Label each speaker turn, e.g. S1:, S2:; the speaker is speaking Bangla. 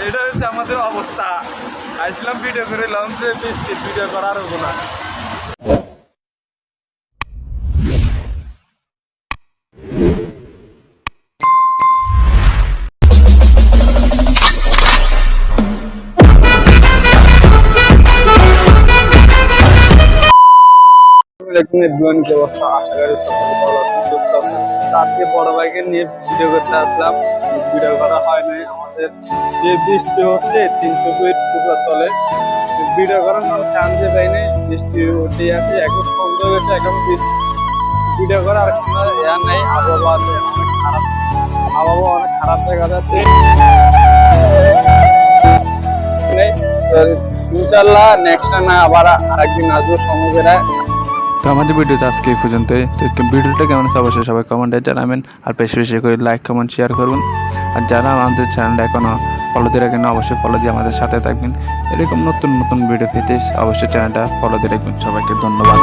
S1: এটা হচ্ছে আমাদের অবস্থা। আসলাম ভিডিও করে এলাম যে বৃষ্টির ভিডিও করার হবো না। কি অবস্থা, আশা করি সকলে ভালো আছেন, সুস্থ আছেন। আজকে বড় ভাইকে নিয়ে ভিডিও করতে আসলাম। ভিডিও করা হয় নাই, আমাদের যে বৃষ্টি হচ্ছে 300 ফিট পুকুর চলে, ভিডিও করার কোনো চান্সে পাই নাই। বৃষ্টি উঠে আছে, এখন সন্ধ্যা হয়েছে, এখন ভিডিও করার কোনো ইয়া নেই। আবহাওয়া অনেক খারাপ, আবহাওয়া অনেক খারাপ দেখা যাচ্ছে। ইনশাল্লাহ নেক্সট টাইম আবার আরেকদিন আসবো সময় বেড়ায়।
S2: তো আমাদের ভিডিওতে আজকে এই পর্যন্তই। তো ভিডিওটা কেমন আছে অবশ্যই সবাই কমেন্টে জানাবেন, আর বেশি বেশি করে লাইক কমেন্ট শেয়ার করবেন। আর যারা আমাদের চ্যানেলটা এখনও ফলো দিয়ে রাখেন অবশ্যই ফলো দিয়ে আমাদের সাথে থাকবেন। এরকম নতুন নতুন ভিডিও পেতে অবশ্যই চ্যানেলটা ফলো দিয়ে রাখবেন। সবাইকে ধন্যবাদ।